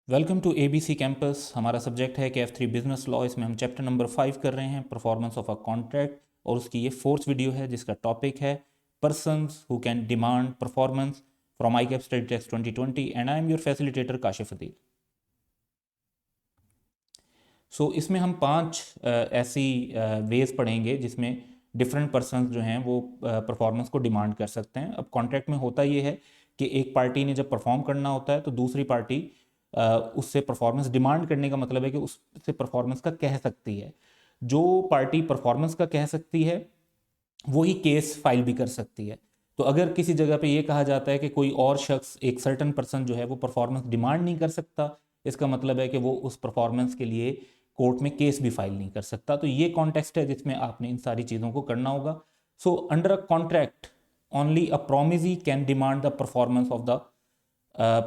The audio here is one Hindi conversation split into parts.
Welcome to ABC campus. हमारा सब्जेक्ट है KF3 बिजनेस लॉ। इसमें हम चैप्टर नंबर 5 कर रहे हैं, परफॉर्मेंस ऑफ अ कॉन्ट्रैक्ट, और उसकी ये फोर्थ वीडियो है जिसका टॉपिक है persons who can demand performance from ICAP study test 2020 and I am your facilitator Kashif Adeel. So इसमें हम 5 ऐसी वेज पढ़ेंगे जिसमें डिफरेंट पर्सन्स जो हैं वो परफॉर्मेंस को डिमांड कर सकते हैं। अब कॉन्ट्रैक्ट में होता ये है कि एक पार्टी ने जब परफॉर्म करना होता है तो दूसरी पार्टी उससे परफॉर्मेंस डिमांड करने का मतलब है कि उससे परफॉर्मेंस का कह सकती है। जो पार्टी परफॉर्मेंस का कह सकती है वो ही केस फाइल भी कर सकती है। तो अगर किसी जगह पे ये कहा जाता है कि कोई और शख्स, एक सर्टन पर्सन जो है वो परफॉर्मेंस डिमांड नहीं कर सकता, इसका मतलब है कि वो उस परफॉर्मेंस के लिए कोर्ट में केस भी फाइल नहीं कर सकता। तो ये कॉन्टेक्स्ट है जिसमें आपने इन सारी चीज़ों को करना होगा। So under a contract only a promisee can demand the performance of the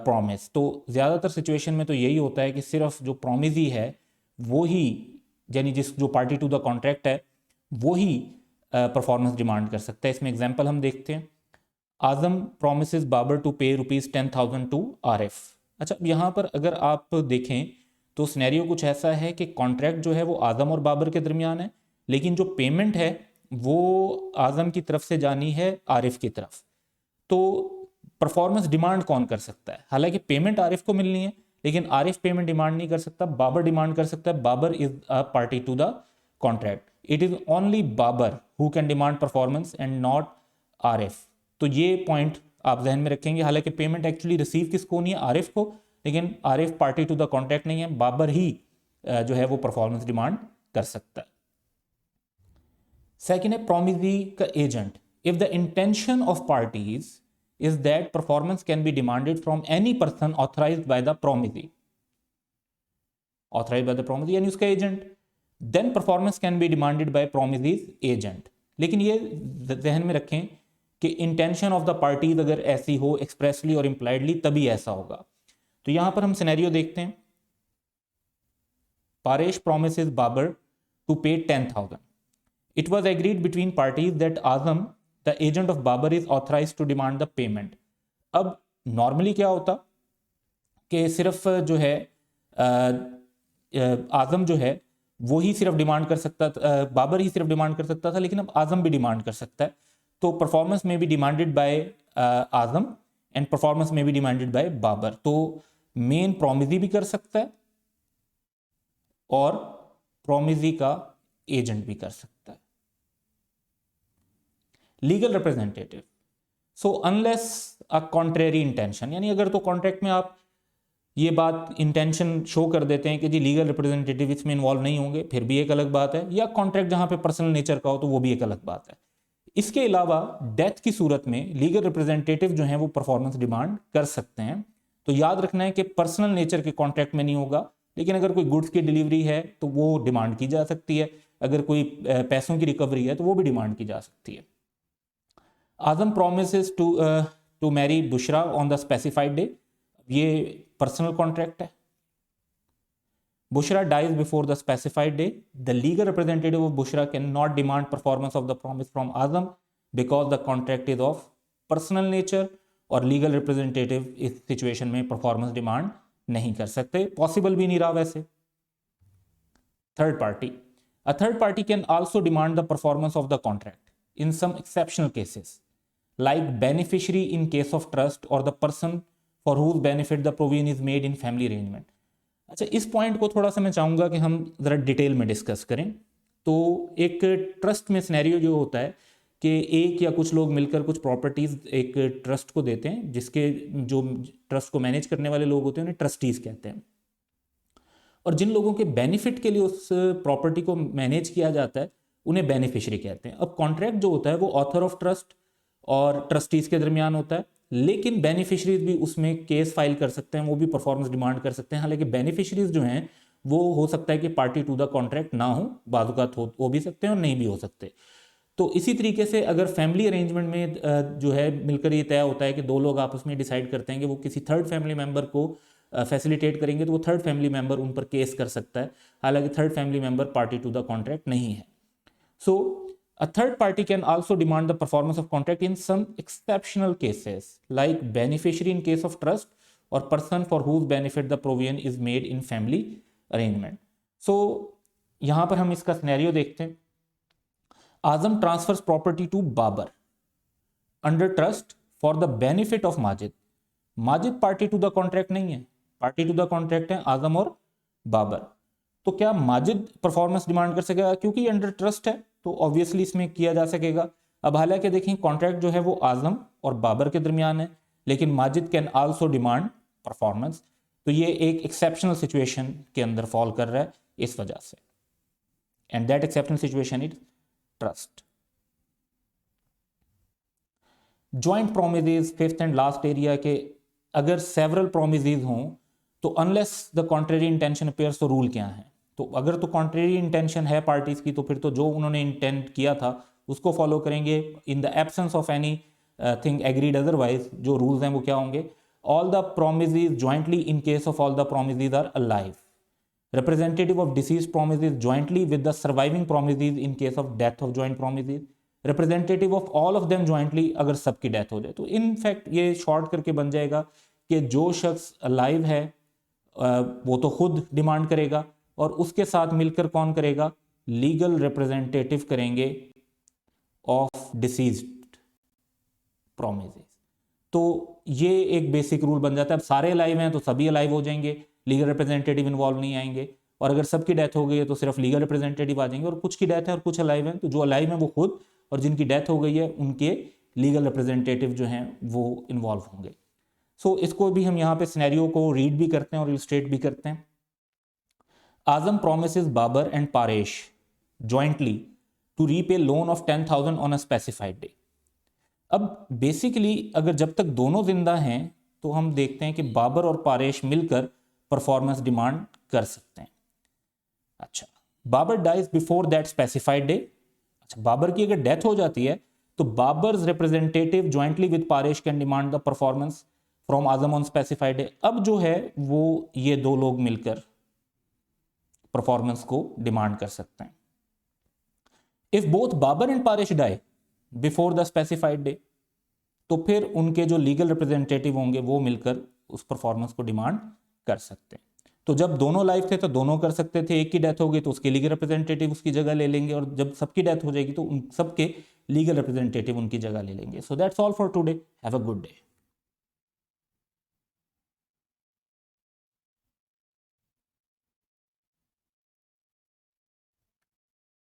promise. तो ज़्यादातर सिचुएशन में तो यही होता है कि सिर्फ जो प्रॉमिसी है वो ही, यानी जो पार्टी टू द कॉन्ट्रैक्ट है वो ही परफॉर्मेंस डिमांड कर सकता है। इसमें एग्जांपल हम देखते हैं। Azam promises Babar to pay ₹10,000 to Arif. अच्छा, यहाँ पर अगर आप देखें तो सिनेरियो कुछ ऐसा है कि कॉन्ट्रैक्ट जो है वो आजम और बाबर के दरमियान है, लेकिन जो पेमेंट है वो आजम की तरफ से जानी है आरिफ की तरफ। तो परफॉर्मेंस डिमांड कौन कर सकता है? हालांकि पेमेंट आरिफ को मिलनी है, लेकिन आरिफ पेमेंट डिमांड नहीं कर सकता, बाबर डिमांड कर सकता है। Babar is a party to the contract. It is only Babar who can demand performance and not Arif. तो ये पॉइंट आप जहन में रखेंगे। हालांकि पेमेंट एक्चुअली रिसीव किसको नहीं है? आरिफ को, लेकिन Arif party to the contract नहीं है, बाबर ही जो है वो परफॉर्मेंस डिमांड कर सकता है। सेकेंड है प्रोमिसी का agent. If the intention of parties is that performance can be demanded from any person authorized by the promisee, यानी उसका agent, then performance can be demanded by promisee's agent। लेकिन ये ध्यान में रखें कि इंटेंशन ऑफ द पार्टीज अगर ऐसी हो एक्सप्रेसली और इंप्लाइडली तभी ऐसा होगा। तो यहां पर हम सिनेरियो देखते हैं। Paresh promises Babar to pay 10,000। It was agreed between parties that Azam the agent of Babar is authorise to demand the payment. अब नॉर्मली क्या होता कि सिर्फ जो है आजम जो है वो ही सिर्फ डिमांड कर सकता था, बाबर ही सिर्फ डिमांड कर सकता था, लेकिन अब आजम भी डिमांड कर सकता है। तो परफॉर्मेंस में भी demanded by Azam and performance में भी डिमांडेड बाय बाबर। तो मेन प्रोमिसी भी कर सकता है और प्रोमिसी का एजेंट भी कर सकता है। Legal representative. So unless a contrary intention, यानी अगर तो कॉन्ट्रैक्ट में आप ये बात इंटेंशन शो कर देते हैं कि जी लीगल रिप्रेजेंटेटिव इसमें इन्वॉल्व नहीं होंगे, फिर भी एक अलग बात है। या कॉन्ट्रैक्ट जहां पे पर्सनल नेचर का हो तो वो भी एक अलग बात है। इसके अलावा डेथ की सूरत में लीगल रिप्रेजेंटेटिव जो हैं वो परफॉर्मेंस डिमांड कर सकते हैं। तो याद रखना है कि पर्सनल नेचर के कॉन्ट्रैक्ट में नहीं होगा, लेकिन अगर कोई गुड्स की डिलीवरी है तो वो डिमांड की जा सकती है। अगर कोई पैसों की रिकवरी है तो वो भी डिमांड की जा सकती है। Azam promises to marry Bushra on the specified day. ये पर्सनल कॉन्ट्रैक्ट है। Bushra dies before the specified day. The legal representative of Bushra can not demand performance of the promise from Azam because the contract is of personal nature, और लीगल रिप्रेजेंटेटिव इस सिचुएशन में परफॉर्मेंस डिमांड नहीं कर सकते, पॉसिबल भी नहीं रहा वैसे। Third party. A third party can also demand the performance of the contract in some exceptional cases, like beneficiary in case of trust or the person for whose benefit the provision is made in family arrangement। अच्छा, इस पॉइंट को थोड़ा सा मैं चाहूँगा कि हम ज़रा डिटेल में डिस्कस करें। तो एक ट्रस्ट में सिनेरियो जो होता है कि एक या कुछ लोग मिलकर कुछ प्रॉपर्टीज़ एक ट्रस्ट को देते हैं, जिसके जो ट्रस्ट को मैनेज करने वाले लोग होते हैं उन्हें ट्रस्टीज़ कहते हैं, और जिन लोगों के बेनिफिट के लिए उस प्रॉपर्टी को मैनेज किया जाता है उन्हें बेनिफिशियरी कहते हैं। अब कॉन्ट्रैक्ट जो होता है वो ऑथर ऑफ ट्रस्ट और ट्रस्टीज के दरमियान होता है, लेकिन बेनिफिशरीज भी उसमें केस फाइल कर सकते हैं, वो भी परफॉर्मेंस डिमांड कर सकते हैं। हालांकि बेनिफिशरीज जो हैं वो हो सकता है कि पार्टी टू द कॉन्ट्रैक्ट ना हो, बाजुकात हो भी सकते हैं और नहीं भी हो सकते। तो इसी तरीके से अगर फैमिली अरेंजमेंट में जो है मिलकर ये तय होता है कि दो लोग आपस में डिसाइड करते हैं कि वो किसी थर्ड फैमिली मेंबर को फैसिलिटेट करेंगे, तो वो थर्ड फैमिली मेंबर उन पर केस कर सकता है। हालांकि third family member party to the contract नहीं है। सो a third party can also demand the performance of contract in some exceptional cases, like beneficiary in case of trust और person for whose benefit the provision is made in family arrangement. So यहां पर हम इसका सिनेरियो देखते हैं। Azam transfers property to Babar under trust for the benefit of Majid. Majid party to the contract नहीं है, पार्टी टू द कॉन्ट्रैक्ट है आजम और बाबर। तो क्या माजिद परफॉर्मेंस डिमांड कर सकेगा? क्योंकि अंडर ट्रस्ट है तो ऑब्वियसली इसमें किया जा सकेगा। अब हालांकि देखें कॉन्ट्रैक्ट जो है वो आजम और बाबर के दरमियान है, लेकिन Majid can also demand performance. तो ये एक एक्सेप्शनल सिचुएशन के अंदर फॉल कर रहा है इस वजह से, and that exceptional situation is trust. Joint promises, fifth and last area के, अगर सेवरल प्रोमिसेस हों तो unless the contrary intention appears, तो रूल क्या है? तो अगर तो कॉन्ट्रेरी इंटेंशन है पार्टीज की तो फिर तो जो उन्होंने इंटेंट किया था उसको फॉलो करेंगे। In the absence of any thing agreed otherwise, जो रूल्स हैं वो क्या होंगे? All the promises jointly in case of all the promises are alive, representative of deceased promises jointly with the surviving promises in case of death of joint promises, representative of all of them jointly अगर सबकी डेथ हो जाए। तो इन फैक्ट ये शॉर्ट करके बन जाएगा कि जो शख्स अलाइव है वो तो खुद डिमांड करेगा और उसके साथ मिलकर कौन करेगा? लीगल रिप्रेजेंटेटिव करेंगे ऑफ डिसीज्ड प्रोमिसेस। तो ये एक बेसिक रूल बन जाता है। अब सारे अलाइव हैं तो सभी अलाइव हो जाएंगे, लीगल रिप्रेजेंटेटिव इन्वॉल्व नहीं आएंगे। और अगर सबकी डेथ हो गई है तो सिर्फ लीगल रिप्रेजेंटेटिव आ जाएंगे, और कुछ की डेथ है और कुछ अलाइव हैं तो जो अलाइव हैं वो खुद, और जिनकी डेथ हो गई है उनके लीगल रिप्रेजेंटेटिव जो हैं वो इन्वॉल्व होंगे। सो इसको भी हम यहाँ पे सिनेरियो को रीड भी करते हैं और इलस्ट्रेट भी करते हैं। Azam promises Babar and Paresh jointly to repay loan of 10,000 on a specified day. अब बेसिकली अगर जब तक दोनों जिंदा हैं तो हम देखते हैं कि बाबर और पारेश मिलकर परफॉर्मेंस डिमांड कर सकते हैं। अच्छा, Babar dies before that specified day. अच्छा, बाबर की अगर डेथ हो जाती है तो Babar's representative jointly with Paresh can demand the performance from Azam on specified day. अब जो है वो ये दो लोग मिलकर परफॉर्मेंस को डिमांड कर सकते हैं। If both Babar and Paresh die before the specified day, तो फिर उनके जो लीगल रिप्रेजेंटेटिव होंगे वो मिलकर उस परफॉर्मेंस को डिमांड कर सकते हैं। तो जब दोनों लाइव थे तो दोनों कर सकते थे, एक की डेथ हो गई तो उसके लीगल रिप्रेजेंटेटिव उसकी जगह ले लेंगे, और जब सबकी डेथ हो जाएगी तो उन सबके लीगल रिप्रेजेंटेटिव उनकी जगह ले लेंगे। So that's all for today, have a good day.